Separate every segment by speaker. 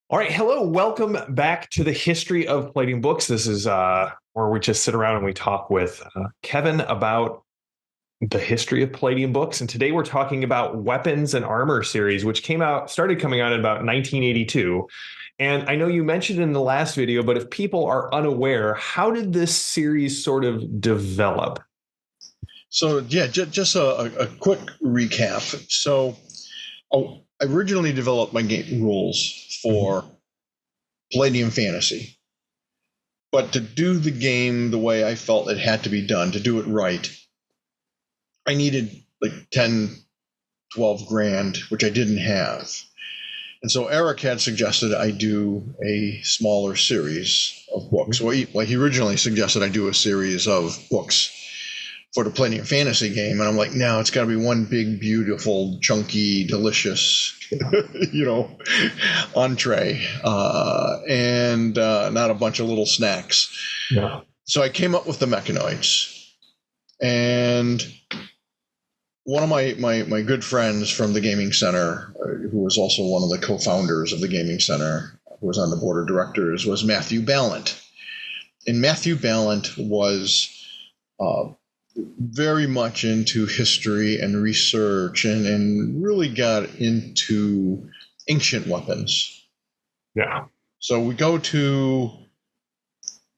Speaker 1: All right, hello, welcome back to the History of Palladium Books. This is where we just sit around and we talk with Kevin about the history of Palladium Books. And today we're talking about Weapons and Armor series, which started coming out in about 1982. And I know you mentioned in the last video, but if people are unaware, how did this series sort of develop?
Speaker 2: So yeah, just a quick recap. So I originally developed my game rules for Palladium Fantasy, but to do the game the way I felt it had to be done, to do it right, I needed like 10, 12 grand, which I didn't have. And so Eric had suggested I do a smaller series of books. Well, he originally suggested I do a series of books for the Palladium Fantasy game, and I'm like, no, it's got to be one big, beautiful, chunky, delicious, entree, and not a bunch of little snacks.
Speaker 1: Yeah.
Speaker 2: So I came up with the mechanoids, and one of my good friends from the Gaming Center, who was also one of the co-founders of the Gaming Center, who was on the board of directors, was Matthew Ballant. And Matthew Ballant was very much into history and research and really got into ancient weapons.
Speaker 1: Yeah.
Speaker 2: So we go to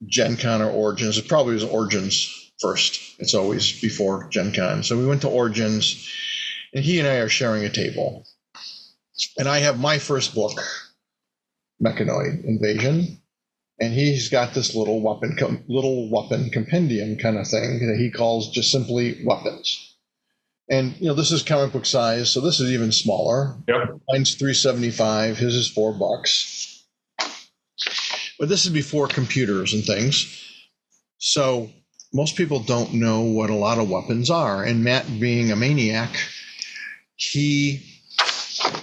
Speaker 2: Gen Con or Origins. It probably was Origins first. It's always before Gen Con. So we went to Origins, and he and I are sharing a table. And I have my first book, Mechanoid Invasion. And he's got this little weapon compendium kind of thing that he calls just simply weapons. And this is comic book size, so this is even smaller.
Speaker 1: Yep.
Speaker 2: Mine's $3.75. His is $4. But this is before computers and things, so most people don't know what a lot of weapons are. And Matt, being a maniac, he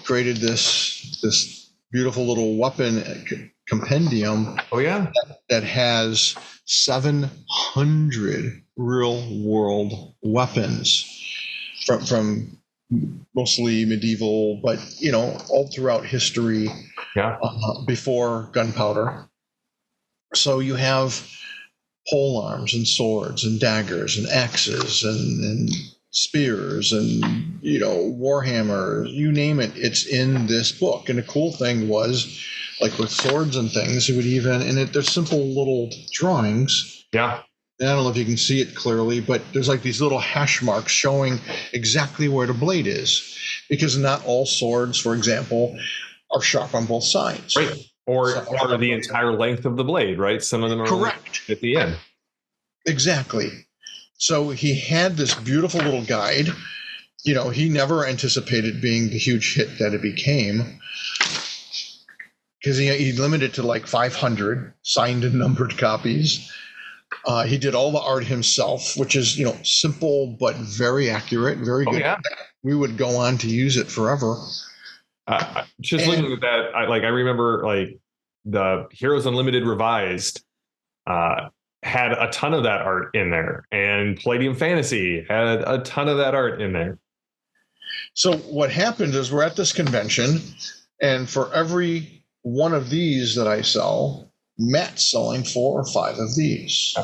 Speaker 2: created this beautiful little weapon compendium.
Speaker 1: Oh yeah,
Speaker 2: that has 700 real world weapons from mostly medieval, but all throughout history.
Speaker 1: Yeah.
Speaker 2: Before gunpowder. So you have pole arms and swords and daggers and axes and spears and warhammers, you name it, it's in this book. And the cool thing was, like with swords and things, it would even, and there's simple little drawings.
Speaker 1: Yeah.
Speaker 2: And I don't know if you can see it clearly, but there's like these little hash marks showing exactly where the blade is, because not all swords, for example, are sharp on both sides.
Speaker 1: Right. Or the entire length of the blade, right? Some of them are
Speaker 2: correct
Speaker 1: at the end.
Speaker 2: Exactly. So he had this beautiful little guide. He never anticipated being the huge hit that it became, because he limited it to like 500 signed and numbered copies. He did all the art himself, which is simple but very accurate, very good.
Speaker 1: Yeah.
Speaker 2: We would go on to use it forever.
Speaker 1: Looking at that, I remember like the Heroes Unlimited Revised had a ton of that art in there, and Palladium Fantasy had a ton of that art in there.
Speaker 2: So what happened is we're at this convention, and for every one of these that I sell, Matt's selling 4 or 5 of these. Yeah.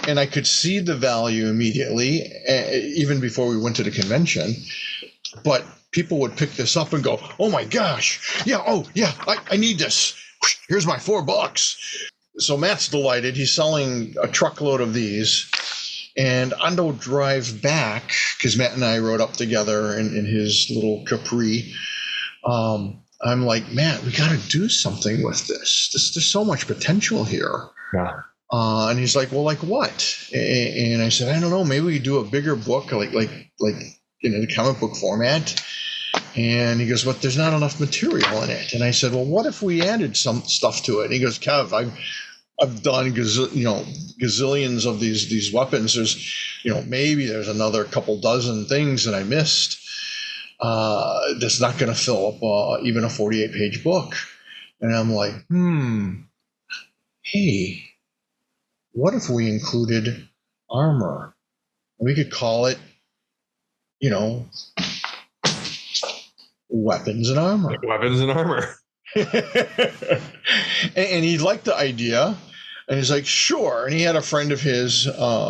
Speaker 2: And I could see the value immediately, even before we went to the convention. But people would pick this up and go, oh my gosh, yeah, I need this. Here's my $4. So Matt's delighted. He's selling a truckload of these. And on the drive back, because Matt and I rode up together in his little Capri, I'm like, Matt, we got to do something with this. There's so much potential here.
Speaker 1: Yeah.
Speaker 2: And he's like, well, like what? And I said, I don't know. Maybe we do a bigger book, like the comic book format. And he goes, but there's not enough material in it. And I said, well, what if we added some stuff to it? And he goes, Kev, I've done gazillions of these weapons. There's, maybe there's another couple dozen things that I missed. That's not going to fill up even a 48-page book. And I'm like, hey, what if we included armor? We could call it, Weapons and Armor.
Speaker 1: Weapons and Armor.
Speaker 2: And he liked the idea. And he's like, sure. And he had a friend of his,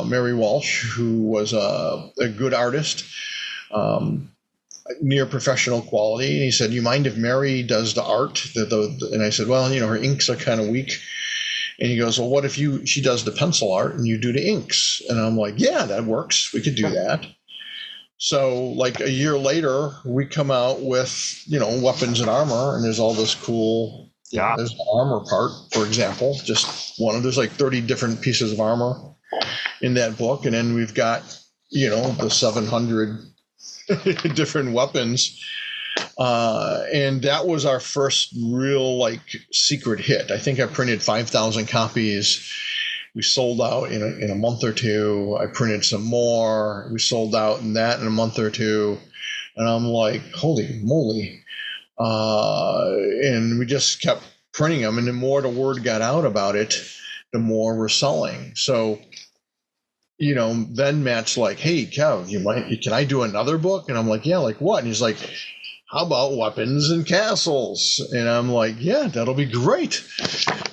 Speaker 2: Mary Walsh, who was a good artist, near professional quality. And he said, you mind if Mary does the art? And I said, well, her inks are kind of weak. And he goes, well, what if she does the pencil art and you do the inks? And I'm like, yeah, that works. We could do that. So like a year later, we come out with, weapons and armor, and there's all this cool, there's the armor part, for example, just there's like 30 different pieces of armor in that book. And then we've got, the 700 different weapons. And that was our first real secret hit. I think I printed 5,000 copies. We sold out in a month or two. I printed some more. We sold out in a month or two. And I'm like, holy moly. And we just kept printing them. And the more the word got out about it, the more we're selling. So, then Matt's like, hey, Kev, can I do another book? And I'm like, yeah, like what? And he's like, how about weapons and castles? And I'm like, yeah, that'll be great.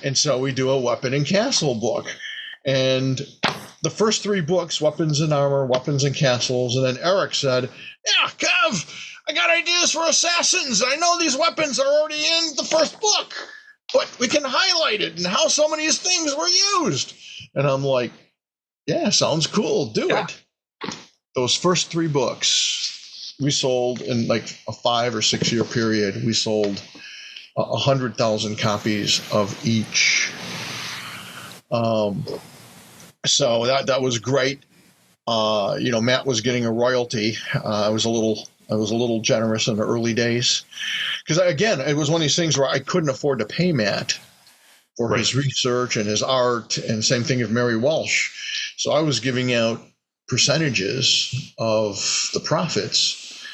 Speaker 2: And so we do a weapon and castle book. And the first 3 books, weapons and armor, weapons and castles. And then Eric said, yeah, Kev, I got ideas for assassins. I know these weapons are already in the first book, but we can highlight it and how some of these things were used. And I'm like, yeah, sounds cool. Do it. Those first 3 books, we sold in like a 5 or 6 year period. We sold 100,000 copies of each. So that was great. Matt was getting a royalty. I was a little generous in the early days because again, it was one of these things where I couldn't afford to pay Matt for his research and his art, and same thing with Mary Walsh. So I was giving out percentages of the profits,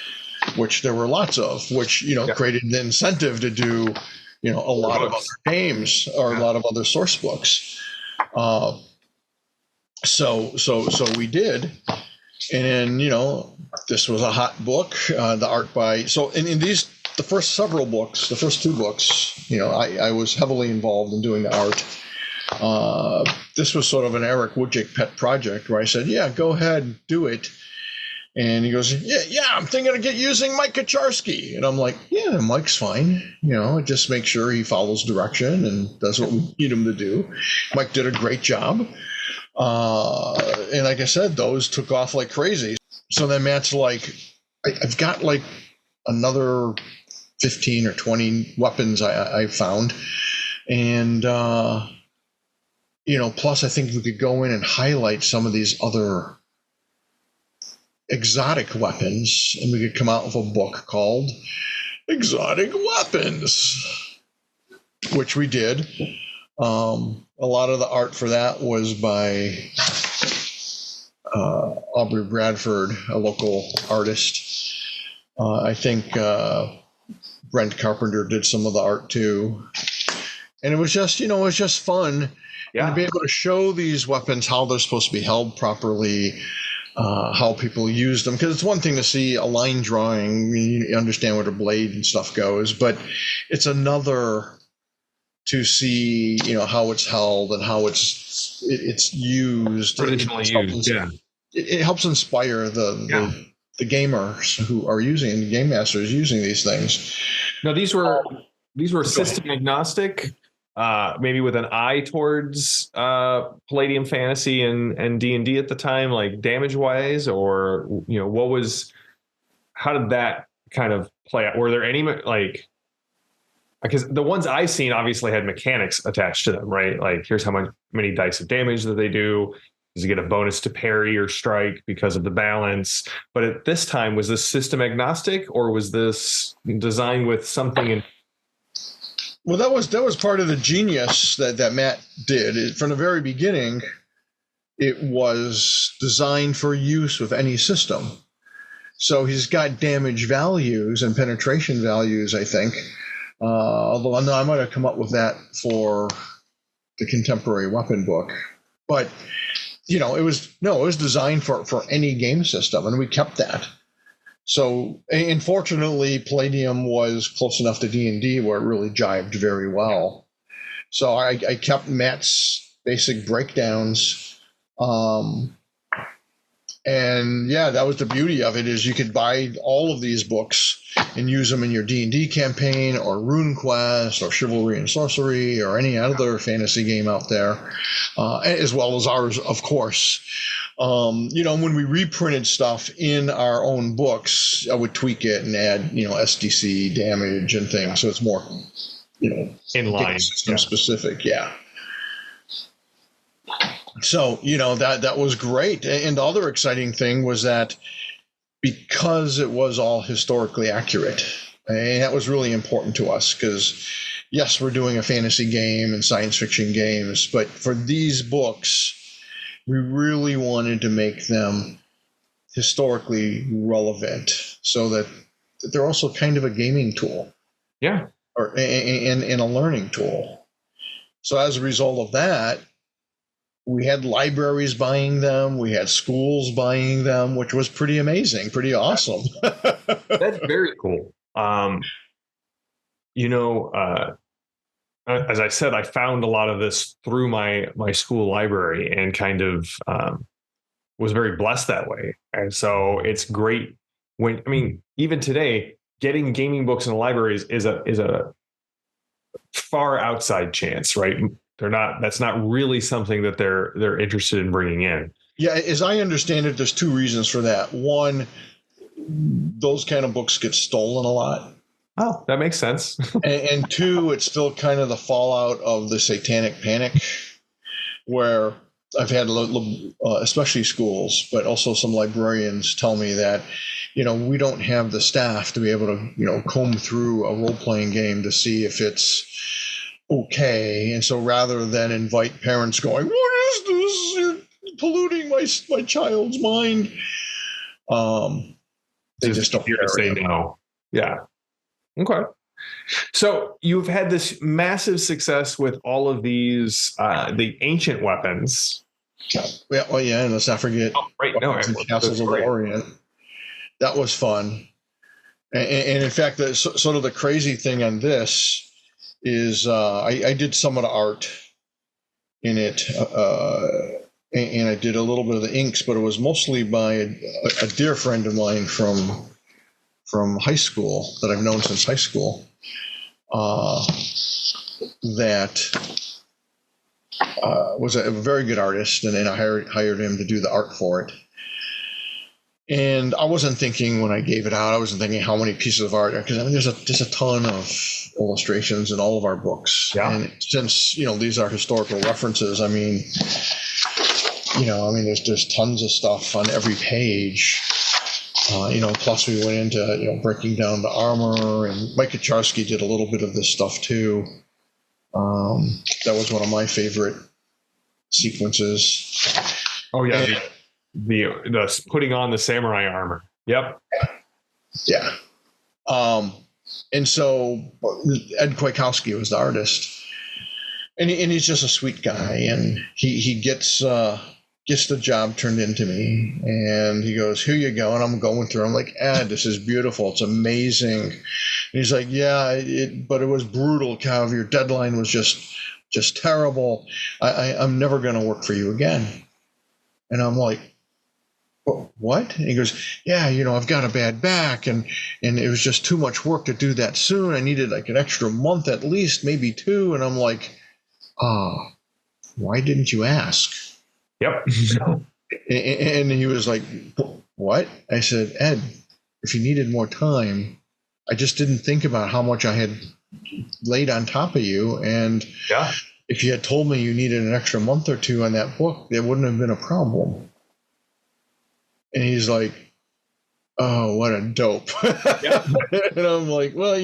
Speaker 2: which there were lots of, which created an incentive to do a lot of other games or a lot of other source books. So we did, and this was a hot book. The art by the first 2 books, I was heavily involved in doing the art. This was sort of an Eric Wojcik pet project where I said, yeah, go ahead, do it. And he goes, yeah, I'm thinking of using Mike Kacharsky. And I'm like, yeah, Mike's fine. Just make sure he follows direction and does what we need him to do. Mike did a great job. And like I said, those took off like crazy. So then Matt's like, I've got like another 15 or 20 weapons I found. And, plus I think we could go in and highlight some of these other exotic weapons, and we could come out with a book called Exotic Weapons, which we did. A lot of the art for that was by Aubrey Bradford, a local artist. I think Brent Carpenter did some of the art too. And it was just fun to be able to show these weapons, how they're supposed to be held properly, how people use them. Because it's one thing to see a line drawing, you understand where the blade and stuff goes, but it's another to see, how it's held and how it's used.
Speaker 1: Traditionally used,
Speaker 2: It helps inspire the gamers who are using, the game masters using these things.
Speaker 1: Now, these were system agnostic, maybe with an eye towards Palladium Fantasy and D&D at the time, like damage wise, or how did that kind of play out? Were there any because the ones I've seen obviously had mechanics attached to them, right? Like here's how many dice of damage that they do. Does you get a bonus to parry or strike because of the balance? But at this time, was this system agnostic, or was this designed with something?
Speaker 2: Well, that was part of the genius that Matt did. From the very beginning, it was designed for use with any system. So he's got damage values and penetration values, I think. Although I might have come up with that for the contemporary weapon book. But it was designed for any game system, and we kept that. So, unfortunately, Palladium was close enough to D&D where it really jived very well. So I kept Matt's basic breakdowns. And yeah, that was the beauty of it, is you could buy all of these books and use them in your D&D campaign or RuneQuest or Chivalry and Sorcery or any other fantasy game out there, as well as ours, of course. When we reprinted stuff in our own books, I would tweak it and add, SDC damage and things. So it's more,
Speaker 1: in line,
Speaker 2: system specific. Yeah. So, that was great. And the other exciting thing was that because it was all historically accurate, and that was really important to us because, yes, we're doing a fantasy game and science fiction games, but for these books, we really wanted to make them historically relevant so that they're also kind of a gaming tool.
Speaker 1: Yeah.
Speaker 2: And a learning tool. So as a result of that, we had libraries buying them. We had schools buying them, which was pretty amazing, pretty awesome.
Speaker 1: That's very cool. As I said, I found a lot of this through my school library and kind of was very blessed that way. And so it's great even today, getting gaming books in the libraries is a far outside chance, right? That's not really something that they're interested in bringing in.
Speaker 2: Yeah, as I understand it, there's two reasons for that. One, those kind of books get stolen a lot.
Speaker 1: Oh, that makes sense.
Speaker 2: and two, it's still kind of the fallout of the satanic panic, where I've had especially schools, but also some librarians tell me that, we don't have the staff to be able to, comb through a role-playing game to see if it's okay. And so rather than invite parents going, what is this? You're polluting my child's mind. They just don't
Speaker 1: hear to say no. Yeah. Okay. So you've had this massive success with all of these, the ancient weapons.
Speaker 2: Yeah. Well, yeah. And let's not forget Castles of the Orient. That was fun. And in fact, sort of the crazy thing on this is I did some of the art in it, and I did a little bit of the inks, but it was mostly by a dear friend of mine from high school that I've known since high school, that was a very good artist, and then I hired him to do the art for it. And I wasn't thinking when I gave it out, I wasn't thinking how many pieces of art, because there's a ton of illustrations in all of our books.
Speaker 1: Yeah.
Speaker 2: And since, these are historical references, there's tons of stuff on every page. Plus we went into, breaking down the armor, and Mike Kacharski did a little bit of this stuff too. That was one of my favorite sequences.
Speaker 1: Oh yeah. And, the putting on the samurai armor. Yep.
Speaker 2: Yeah. And so Ed Kwiatkowski was the artist, and he's just a sweet guy, and he gets the job turned into me, and he goes, here you go. And I'm going through, I'm like, Ed, this is beautiful. It's amazing. And he's like, yeah, but it was brutal, Cav. Your deadline was just terrible. I'm never going to work for you again. And I'm like, what? And he goes, yeah, I've got a bad back, and it was just too much work to do that soon. I needed like an extra month at least, maybe 2. And I'm like, why didn't you ask?
Speaker 1: Yep.
Speaker 2: And he was like, what? I said, Ed, if you needed more time, I just didn't think about how much I had laid on top of you. And
Speaker 1: yeah,
Speaker 2: if you had told me you needed an extra month or 2 on that book, it wouldn't have been a problem. And he's like, oh, what a dope. Yep. And I'm like, well,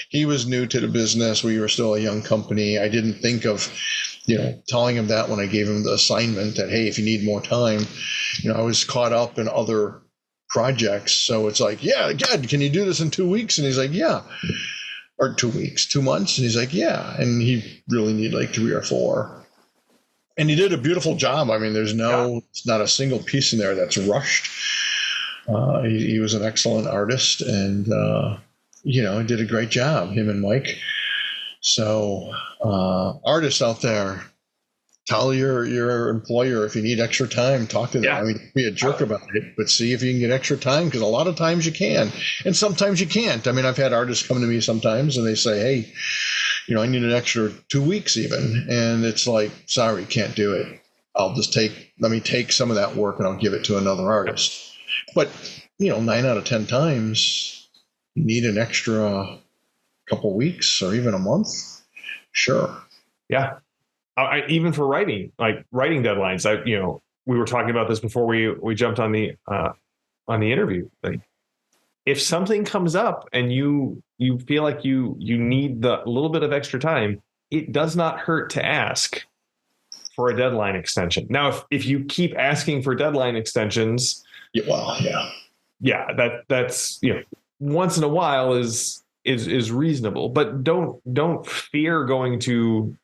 Speaker 2: he was new to the business. We were still a young company. I didn't think of, telling him that when I gave him the assignment that, hey, if you need more time, I was caught up in other projects. So it's like, yeah, God, can you do this in 2 weeks? And he's like, yeah. Or 2 weeks, 2 months. And he's like, yeah. And he really needed like 3 or 4. And he did a beautiful job. There's it's not a single piece in there that's rushed. He was an excellent artist, and did a great job. Him and Mike. So, artists out there, tell your employer if you need extra time, talk to them.
Speaker 1: Yeah.
Speaker 2: I mean, be a jerk about it, but see if you can get extra time, because a lot of times you can, and sometimes you can't. I mean, I've had artists come to me sometimes and they say, hey, I need an extra 2 weeks even. And it's like, sorry, can't do it. Let me take some of that work and I'll give it to another artist. But, 9 out of 10 times you need an extra couple weeks or even a month. Sure.
Speaker 1: Yeah. Even for writing deadlines, we were talking about this before we jumped on the interview. Like, if something comes up and you feel like you need the little bit of extra time, it does not hurt to ask for a deadline extension. Now, if you keep asking for deadline extensions, that's once in a while is reasonable, but don't fear going to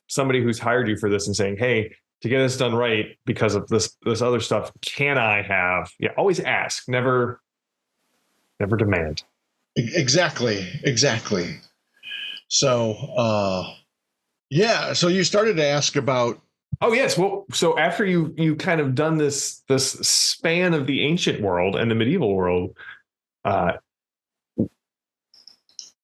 Speaker 1: somebody who's hired you for this and saying, hey, to get this done right, because of this other stuff, can I have? Yeah, always ask, never demand.
Speaker 2: Exactly. So, so you started to ask about.
Speaker 1: Oh, yes. Well, so after you kind of done this span of the ancient world and the medieval world,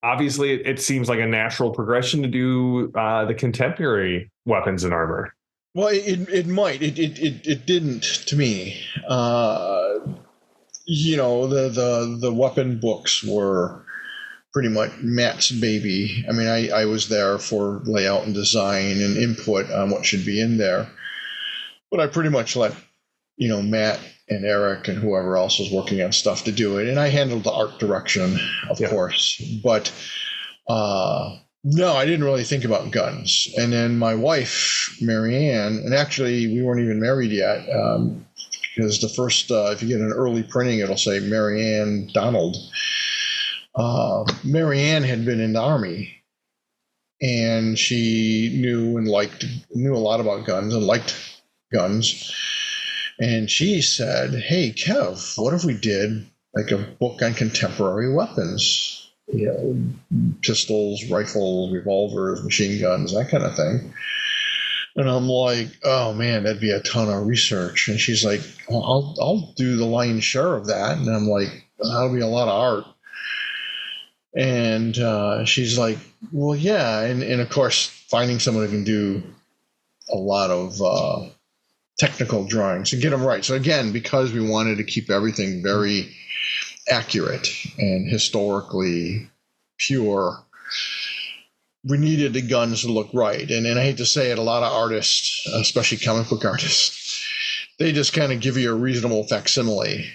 Speaker 1: obviously it seems like a natural progression to do the contemporary weapons and armor.
Speaker 2: Well, it might. It didn't to me. The weapon books were pretty much Matt's baby. I mean, I was there for layout and design and input on what should be in there, but I pretty much let Matt and Eric and whoever else was working on stuff to do it, and I handled the art direction, of course. But no, I didn't really think about guns. And then my wife, Marianne, and actually we weren't even married yet. Because the first, if you get an early printing, it'll say Marianne Donald. Marianne had been in the Army, and she knew a lot about guns and liked guns. And she said, hey, Kev, what if we did like a book on contemporary weapons? Pistols, rifles, revolvers, machine guns, that kind of thing. And I'm like, oh man, that'd be a ton of research. And she's like, well, I'll do the lion's share of that. And I'm like, that'll be a lot of art. And she's like, well, yeah. And of course, finding someone who can do a lot of technical drawings and get them right. So again, because we wanted to keep everything very accurate and historically pure, we needed the guns to look right. And I hate to say it, a lot of artists, especially comic book artists, they just kind of give you a reasonable facsimile.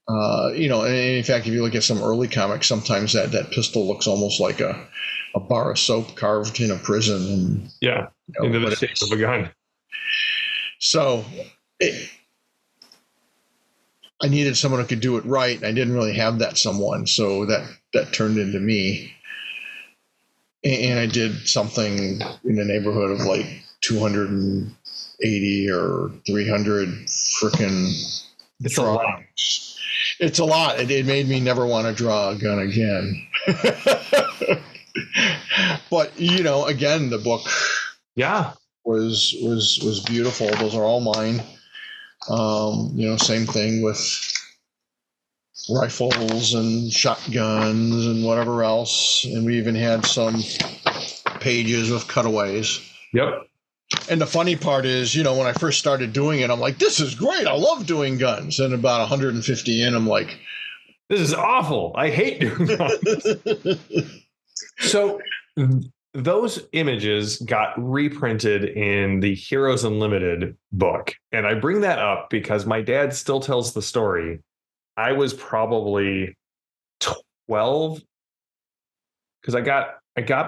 Speaker 2: And in fact, if you look at some early comics, sometimes that pistol looks almost like a bar of soap carved in a prison. And,
Speaker 1: into the shape of a gun.
Speaker 2: So I needed someone who could do it right. And I didn't really have that someone. So that turned into me. And I did something in the neighborhood of like 280 or 300 freaking drawings. It's a lot. It made me never want to draw a gun again. But again, the book, was beautiful. Those are all mine. Same thing with rifles and shotguns and whatever else. And we even had some pages with cutaways.
Speaker 1: Yep.
Speaker 2: And the funny part is, when I first started doing it, I'm like, this is great. I love doing guns. And about 150 in, I'm like,
Speaker 1: this is awful. I hate doing guns. So those images got reprinted in the Heroes Unlimited book. And I bring that up because my dad still tells the story. I was probably 12 because I got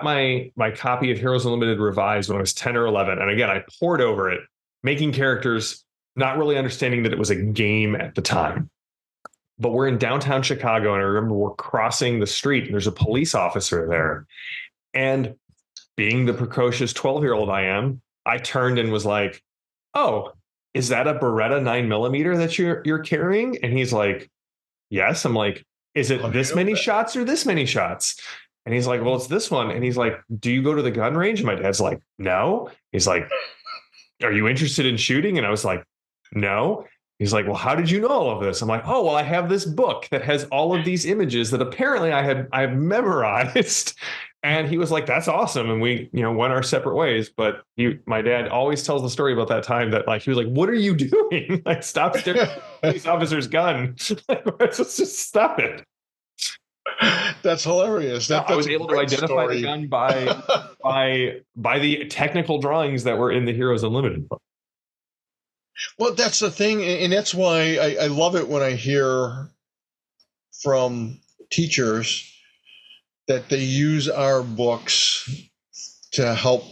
Speaker 1: my copy of Heroes Unlimited revised when I was 10 or 11. And again, I poured over it, making characters, not really understanding that it was a game at the time. But we're in downtown Chicago, and I remember we're crossing the street, and there's a police officer there. And being the precocious 12-year-old I am, I turned and was like, oh, is that a Beretta 9mm that you're carrying? And he's like, yes. I'm like, is
Speaker 2: How
Speaker 1: it
Speaker 2: do you
Speaker 1: this
Speaker 2: know
Speaker 1: many
Speaker 2: that?
Speaker 1: shots or this many shots? And he's like, well, it's this one. And he's like, do you go to the gun range? And my dad's like, no. He's like, are you interested in shooting? And I was like, no. He's like, well, how did you know all of this? I'm like, oh, well, I have this book that has all of these images that apparently I've memorized. And he was like, that's awesome. And we, went our separate ways. But my dad always tells the story about that time that like, he was like, what are you doing? Like, stop staring at the police officer's gun. Like, let's just stop it.
Speaker 2: That's hilarious.
Speaker 1: Yeah, I
Speaker 2: That's
Speaker 1: was
Speaker 2: a
Speaker 1: able to
Speaker 2: great
Speaker 1: identify the
Speaker 2: story.
Speaker 1: gun by the technical drawings that were in the Heroes Unlimited book.
Speaker 2: Well, that's the thing, and that's why I love it when I hear from teachers that they use our books to help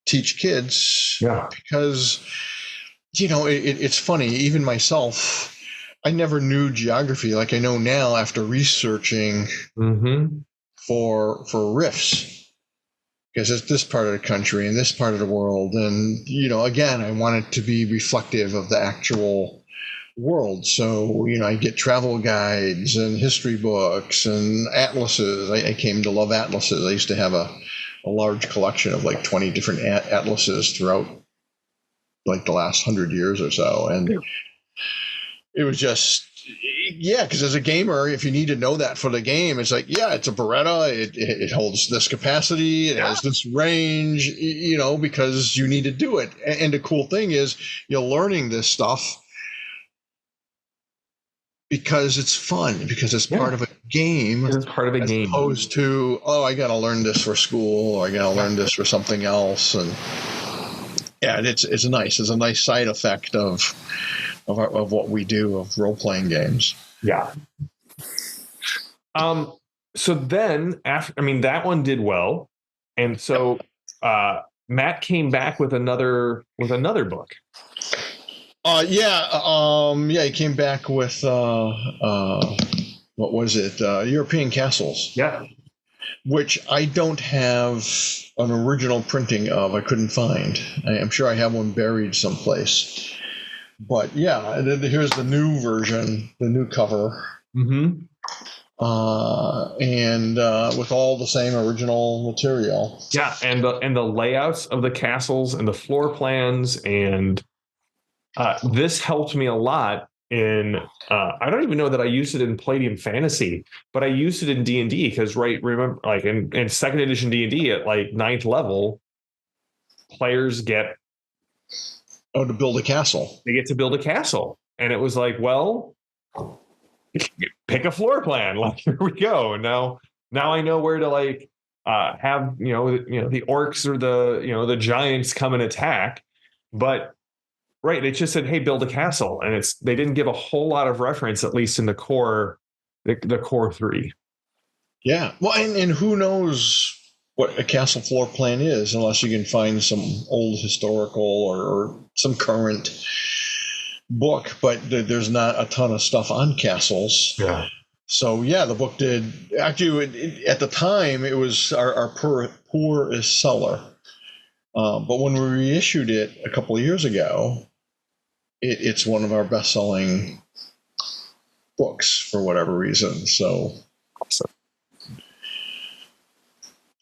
Speaker 2: teach kids.
Speaker 1: Yeah.
Speaker 2: Because, it's funny, even myself, I never knew geography like I know now after researching
Speaker 1: Mm-hmm.
Speaker 2: for riffs. Because it's this part of the country and this part of the world. And, again, I want it to be reflective of the actual world. So, I get travel guides and history books and atlases. I came to love atlases. I used to have a large collection of like 20 different atlases throughout like the last 100 years or so. And it was just, yeah, because as a gamer, if you need to know that for the game, it's like, yeah, it's a Beretta. It holds this capacity. It has this range, because you need to do it. And the cool thing is you're learning this stuff because it's fun, because it's part of a game.
Speaker 1: It's part of a
Speaker 2: as
Speaker 1: game.
Speaker 2: Opposed to, oh, I got to learn this for school, or I got to learn this for something else. And yeah, it's nice. It's a nice side effect of what we do, of role-playing games.
Speaker 1: Yeah. So then that one did well. And so Matt came back with another book.
Speaker 2: He came back with what was it? European Castles.
Speaker 1: Yeah.
Speaker 2: Which I don't have an original printing of. I couldn't find. I'm sure I have one buried someplace. But yeah, here's the new version, the new cover.
Speaker 1: Mm-hmm.
Speaker 2: And with all the same original material.
Speaker 1: Yeah, and the layouts of the castles and the floor plans, and this helped me a lot in. I don't even know that I used it in Palladium Fantasy, but I used it in D&D because remember, like in second edition D&D at like 9th level, players get
Speaker 2: to build a castle.
Speaker 1: They get to build a castle, and it was like, well, pick a floor plan. Like, here we go. And now I know where to like have the orcs or the giants come and attack. But right, it just said, hey, build a castle, and they didn't give a whole lot of reference, at least in the core, the core 3.
Speaker 2: Yeah, well, and who knows what a castle floor plan is, unless you can find some old historical or some current book, but there's not a ton of stuff on castles.
Speaker 1: Yeah.
Speaker 2: So yeah, the book did actually. At the time, it was our poorest seller. But when we reissued it a couple of years ago, it's one of our best-selling books for whatever reason. So.
Speaker 1: Awesome.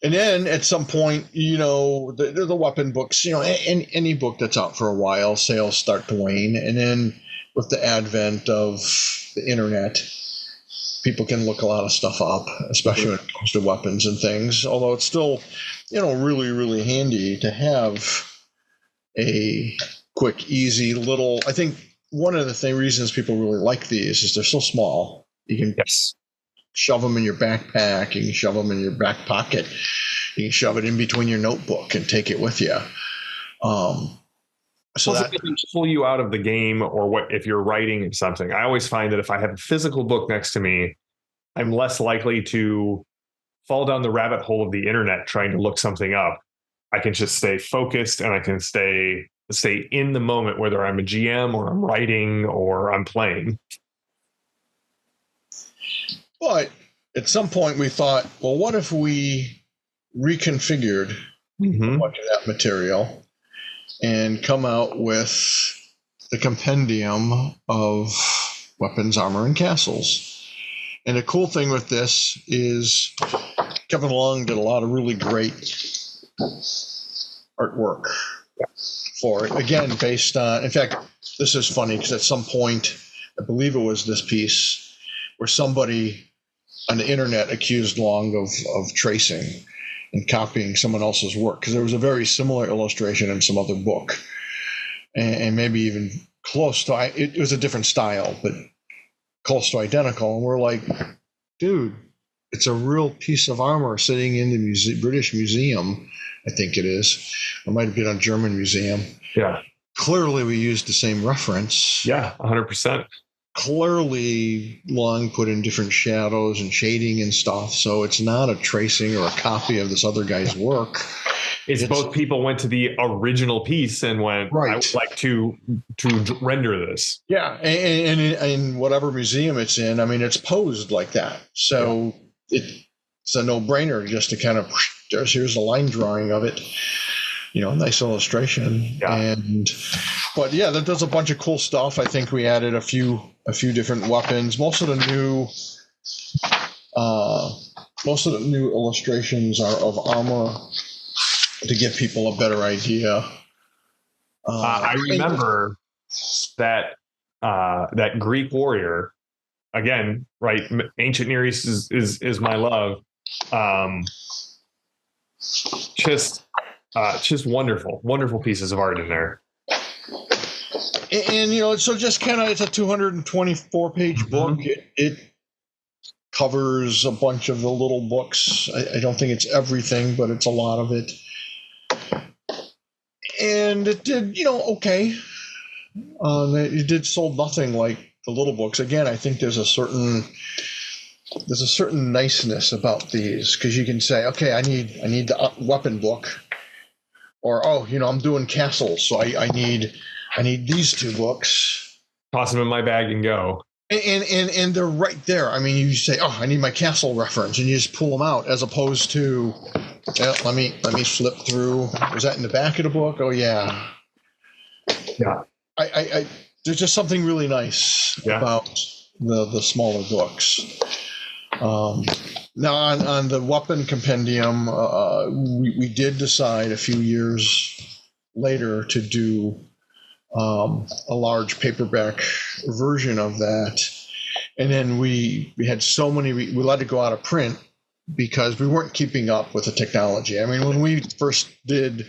Speaker 2: And then at some point, the weapon books, any book that's out for a while, sales start to wane. And then with the advent of the internet, people can look a lot of stuff up, especially when it comes to weapons and things. Although it's still, really, really handy to have a quick, easy little. I think one of the reasons people really like these is they're so small. You can shove them in your backpack. You can shove them in your back pocket. You can shove it in between your notebook and take it with you. So that
Speaker 1: can pull you out of the game, or if you're writing something. I always find that if I have a physical book next to me, I'm less likely to fall down the rabbit hole of the internet trying to look something up. I can just stay focused, and I can stay in the moment, whether I'm a GM or I'm writing or I'm playing.
Speaker 2: But at some point we thought, well, what if we reconfigured much of that material and come out with the compendium of weapons, armor, and castles. And the cool thing with this is Kevin Long did a lot of really great artwork for it. Again, based on, in fact, this is funny because at some point, I believe it was this piece where somebody on the internet accused Long of tracing and copying someone else's work, because there was a very similar illustration in some other book, and maybe even close to, it was a different style, but close to identical. And we're like, dude, it's a real piece of armor sitting in the British Museum, I think it is. It might have been a German museum.
Speaker 1: Yeah.
Speaker 2: Clearly, we used the same reference.
Speaker 1: Yeah, 100%.
Speaker 2: Clearly, Long put in different shadows and shading and stuff, so it's not a tracing or a copy of this other guy's work.
Speaker 1: It's both people went to the original piece and went, right, I would like to render this.
Speaker 2: Yeah, and in whatever museum it's in, I mean, it's posed like that. So it's a no-brainer just to kind of, here's a line drawing of it. Nice illustration. Yeah. But yeah, there's a bunch of cool stuff. I think we added a few different weapons. Most of the new illustrations are of armor to give people a better idea.
Speaker 1: I remember that Greek warrior, again, right? Ancient Near East is my love. Just wonderful pieces of art in there.
Speaker 2: And so just kind of, it's a 224-page book. It covers a bunch of the little books. I don't think it's everything, but it's a lot of it. And it did, okay. It did sold nothing like the little books. Again, I think there's a certain niceness about these, because you can say, okay, I need the weapon book, or I'm doing castles, so I need these two books.
Speaker 1: Toss them in my bag and go.
Speaker 2: And they're right there. I mean, you say, I need my castle reference, and you just pull them out, as opposed to, let me flip through. Was that in the back of the book? Oh yeah.
Speaker 1: Yeah.
Speaker 2: I there's just something really nice about the smaller books. Now on the weapon compendium, we did decide a few years later to do a large paperback version of that, and then we had so many, we let it go out of print because we weren't keeping up with the technology. I mean, when we first did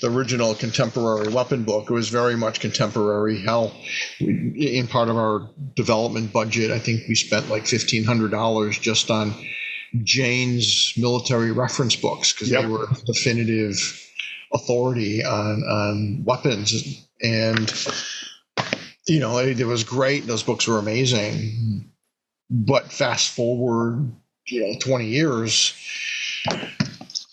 Speaker 2: the original contemporary weapon book, it was very much contemporary. Hell, in part of our development budget, I think we spent like $1,500 just on Jane's military reference books, because they were definitive authority on weapons. And, it was great. Those books were amazing. But fast forward, 20 years,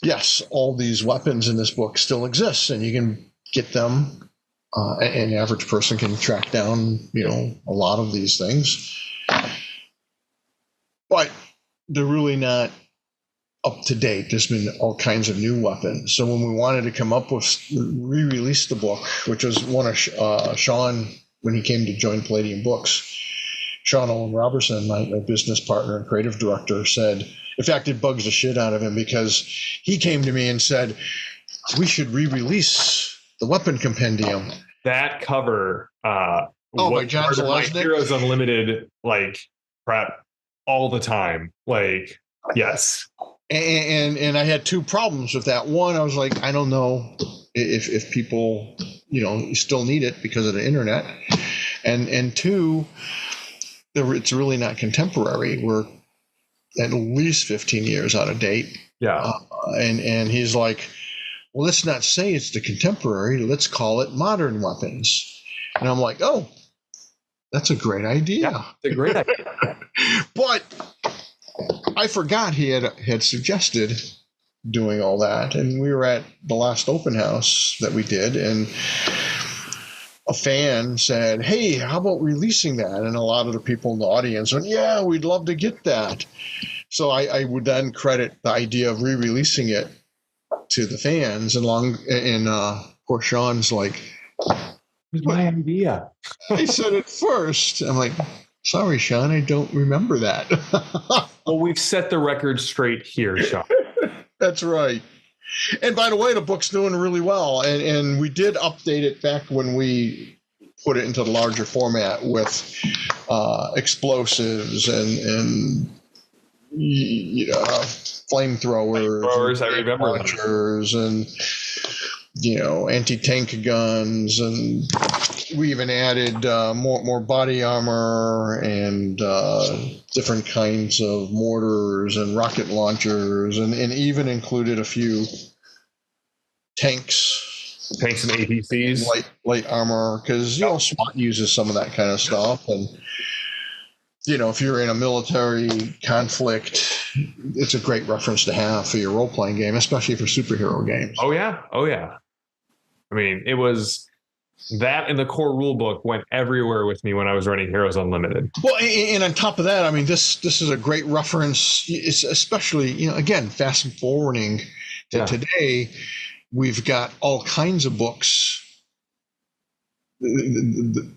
Speaker 2: yes, all these weapons in this book still exist, and you can get them. An average person can track down, a lot of these things. But they're really not up to date. There's been all kinds of new weapons. So when we wanted to come up with, re-release the book, which was one of Sean, when he came to join Palladium Books, Sean Owen Robertson, my business partner and creative director, said, in fact, it bugs the shit out of him, because he came to me and said, we should re-release the weapon compendium.
Speaker 1: That cover,
Speaker 2: by John Selesnik?
Speaker 1: My Heroes Unlimited, prep all the time. Yes.
Speaker 2: And I had two problems with that. One, I was like, I don't know if people, still need it because of the internet. And two, it's really not contemporary. We're at least 15 years out of date.
Speaker 1: Yeah.
Speaker 2: And he's like, well, let's not say it's the contemporary. Let's call it modern weapons. And I'm like, oh, that's a great idea.
Speaker 1: Yeah, it's a great idea.
Speaker 2: But I forgot he had suggested doing all that. And we were at the last open house that we did, and a fan said, hey, how about releasing that? And a lot of the people in the audience went, yeah, we'd love to get that. So I would then credit the idea of re-releasing it to the fans. And poor Sean's like,
Speaker 1: it was my idea.
Speaker 2: I said it first. I'm like, Sorry, Sean, I don't remember that.
Speaker 1: Well, we've set the record straight here, Sean.
Speaker 2: That's right. And by the way, the book's doing really well. And we did update it back when we put it into the larger format with explosives and flamethrowers,
Speaker 1: I remember
Speaker 2: launchers, and anti-tank guns, and we even added more body armor and different kinds of mortars and rocket launchers, and even included a few tanks
Speaker 1: and APCs,
Speaker 2: light armor, because SWAT uses some of that kind of stuff. And if you're in a military conflict, it's a great reference to have for your role-playing game, especially for superhero games.
Speaker 1: Oh yeah. I mean, it was that, and the core rule book went everywhere with me when I was running Heroes Unlimited.
Speaker 2: Well, and on top of that, I mean, this is a great reference. It's especially, again, fast forwarding to today. We've got all kinds of books. Nightbane,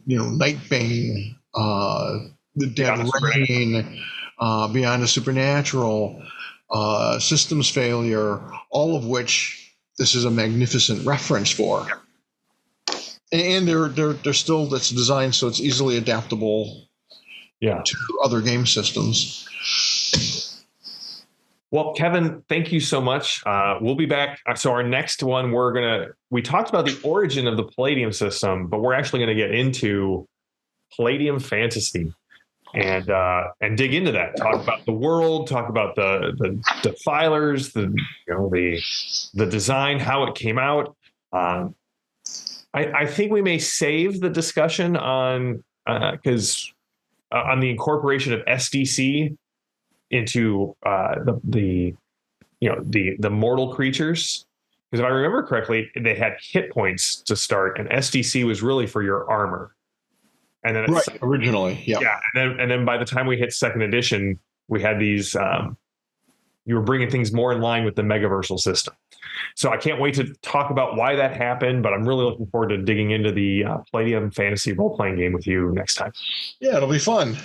Speaker 2: The Dead Rain, Beyond the Supernatural, Systems Failure, all of which this is a magnificent reference for. And they're still, that's designed so it's easily adaptable to other game systems.
Speaker 1: Well, Kevin, thank you so much. We'll be back. So our next one, we talked about the origin of the Palladium system, but we're actually going to get into Palladium fantasy and dig into that. Talk about the world, talk about the defilers, the design, how it came out. I think we may save the discussion on the incorporation of SDC into the mortal creatures, because if I remember correctly, they had hit points to start, and SDC was really for your armor. And then
Speaker 2: originally,
Speaker 1: and then by the time we hit second edition, we had these. You were bringing things more in line with the Megaversal system. So I can't wait to talk about why that happened, but I'm really looking forward to digging into the Palladium fantasy role-playing game with you next time.
Speaker 2: Yeah, it'll be fun.